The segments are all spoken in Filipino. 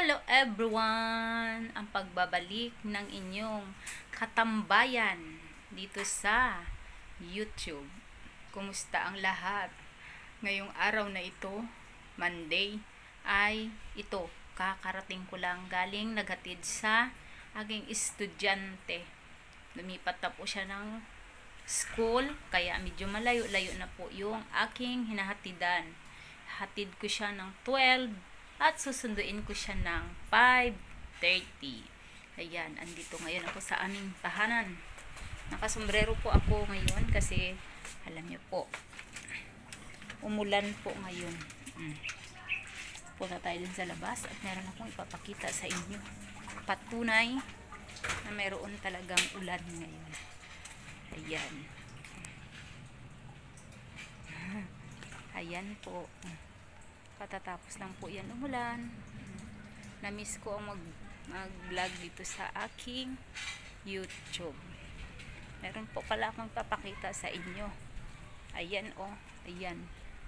Hello everyone! Ang pagbabalik ng inyong katambayan dito sa YouTube. Kumusta ang lahat? Ngayong araw na ito, Monday, ay ito, kakarating ko lang galing naghatid sa aking estudyante. Lumipat na po siya ng school, kaya medyo malayo-layo na po yung aking hinahatidan. Hatid ko siya ng 12 at susunduin ko siya ng 5:30. Ayan, andito ngayon ako sa aming tahanan. Nakasombrero po ako ngayon kasi alam niyo po, umulan po ngayon. Punta tayo din sa labas at meron akong ipapakita sa inyo. Patunay na meron talagang ulan ngayon. Ayan. Ayan po. Katatapos lang po yan umulan. Na-miss ko ang mag-vlog dito sa aking YouTube. Meron po pala akong papakita sa inyo. Ayan oh, ayan.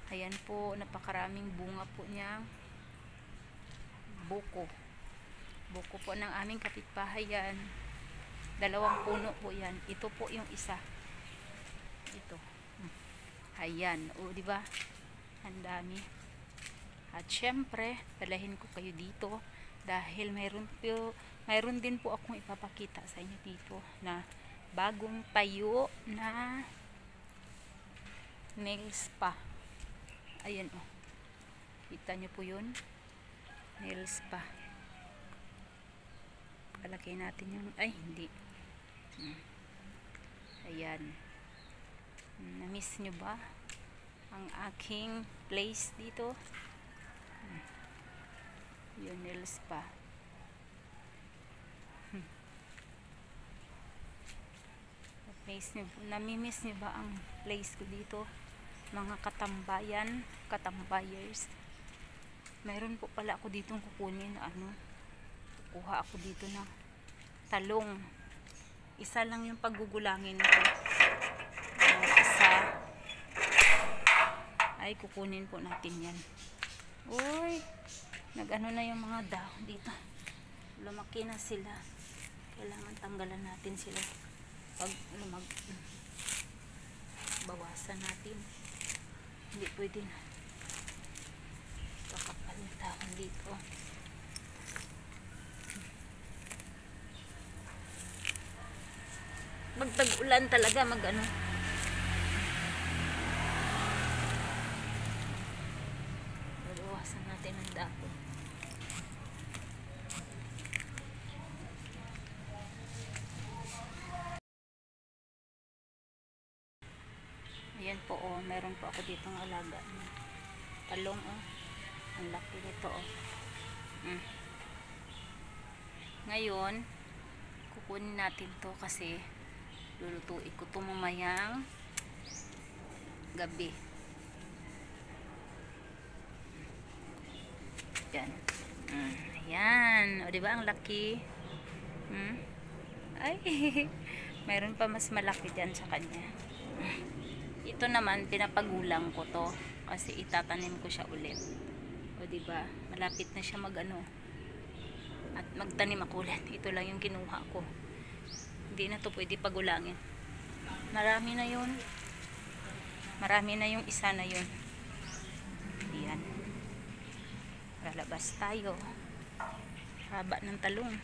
Ayan po, napakaraming bunga po niya. Buko. Buko po ng aming kapitbahay yan. 2 puno po yan. Ito po yung isa. Ito. Ayan, oh, di ba? Ang dami. At syempre, dalahin ko kayo dito dahil mayroon din po akong ipapakita sa inyo dito na bagong tayo na nail spa. Ayan oh. Kita nyo po yun? Nail spa. Palagay natin yung, ay hindi. Ayan. Na-miss nyo ba ang aking place dito? Yun, nail spa. Namimiss niyo ba ang place ko dito? Mga katambayan, katambayers. Mayroon po pala ako ditong kukunin na kukuha ako dito ng talong. Isa lang yung paggugulangin ko. Isa ay kukunin po natin yan. Uy, nag-ano na yung mga dahon dito. Lumaki na sila. Kailangan tanggalan natin sila. Pag bawasan natin. Hindi pwede na. Kakapal na dahon dito. Magtag-ulan talaga, bawasan natin ang dahon. Ayan po oh, meron po ako ditong alaga. Talong oh. Ang laki nito oh. Ngayon, kukunin natin to kasi lulutuin ko to mamayang gabi. Yan. Ayan. O diba ang laki? Ay, mayroon pa mas malaki dyan sa kanya. Ito naman, pinapagulang ko to kasi itatanim ko siya ulit. O diba, malapit na siya at magtanim ako ulit. Ito lang yung kinuha ko. Hindi na to pwede pagulangin. Marami na yun. Marami na yung isa na yun. Ayan. Lalabas tayo. Haba ng talong.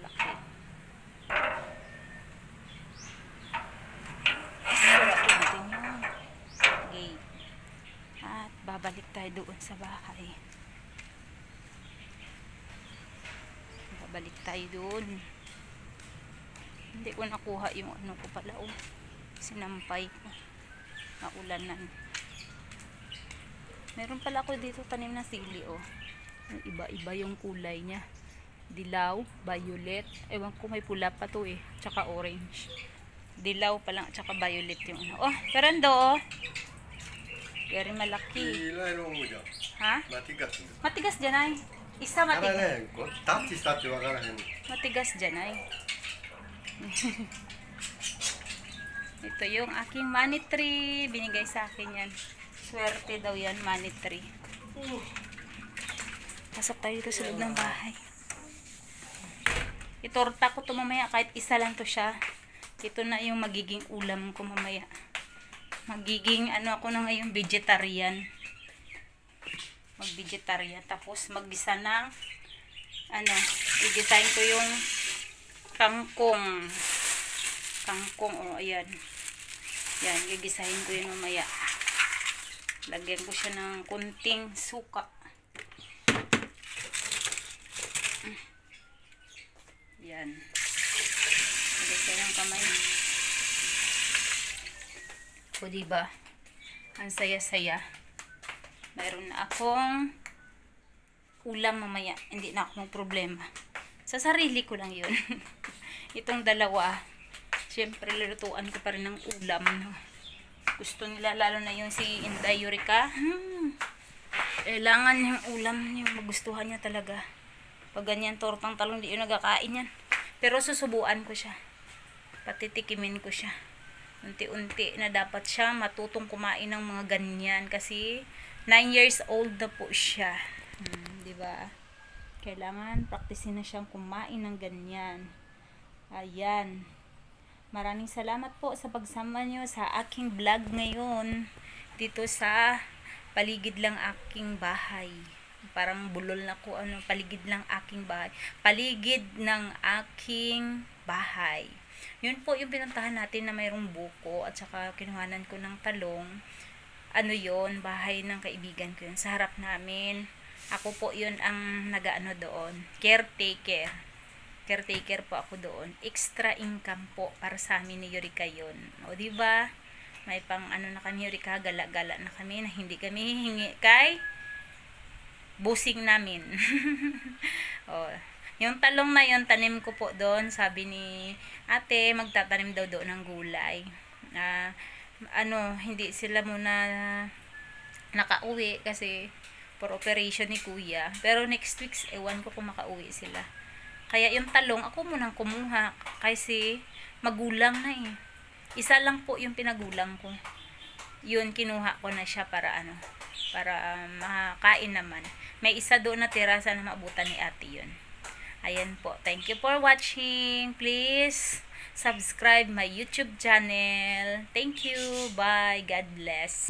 Laki. Okay. At babalik tayo doon sa bahay. Babalik tayo doon. Hindi ko nakuha yung ko pala oh. Sinampay ko. Naulanan. Meron pala ako dito tanim na sili oh. Iba-iba yung kulay niya. Dilaw, violet. Ewan ko may pula pa to eh. Tsaka orange. Dilaw pa lang tsaka violet yung Oh, Fernando oh. Very malaki. Ha? Matigas dyan ay. Isa matigas. Matigas dyan ay. Ito yung aking money tree. Binigay sa akin yan. Swerte daw yan, money tree. Pasok tayo dito sa loob ng bahay. Itorta ko to mamaya, kahit isa lang to siya. Ito na yung magiging ulam ko mamaya. Magiging ako na ngayon, vegetarian. Mag-vegetarian. Tapos maggisa ng i-design ko yung kangkong. Kangkong, ayan. Yan, gigisahin ko yun mamaya. Lagyan ko siya ng kunting suka. Yan. Lagyan ko ng kamay. O, diba? Ang saya-saya. Mayroon na akong ulam mamaya. Hindi na ako problema. Sa sarili ko lang yun. Itong dalawa, syempre lulutuan ko pa rin ng ulam. No? Gusto nila, lalo na yung si Inday Eureka. Kailangan yung ulam yung magustuhan niya talaga. Pag ganyan tortang talong, di yun nagkakain yan. Pero susubuan ko siya. Patitikimin ko siya. Unti-unti na dapat siya matutong kumain ng mga ganyan. Kasi 9 years old na po siya. Diba? Kailangan praktisin na siyang kumain ng ganyan. Ayan. Maraming salamat po sa pagsama nyo sa aking vlog ngayon. Dito sa paligid lang aking bahay. Parang bulol na ko, paligid lang aking bahay. Paligid ng aking bahay. Yun po yung pinuntahan natin na mayroong buko at saka kinuhanan ko ng talong. Yun, bahay ng kaibigan ko yun. Sa harap namin. Ako po yun ang nag-ano doon. Caretaker. Caretaker po ako doon. Extra income po para sa amin ni Eureka yun. O diba? May pang na kami Eureka, gala-gala na kami na hindi kami hihingi kay busing namin. O, yung talong na yun, tanim ko po doon. Sabi ni ate, magtatanim daw doon ng gulay. Hindi sila muna nakauwi kasi for operation ni kuya. Pero next week, ewan ko kung makauwi sila. Kaya yung talong, ako munang kumuha. Kasi magulang na eh. Isa lang po yung pinagulang ko. Yun, kinuha ko na siya para para makakain naman. May isa doon na tira, sana maabutan ni ate yun. Ayan po. Thank you for watching. Please subscribe my YouTube channel. Thank you. Bye. God bless.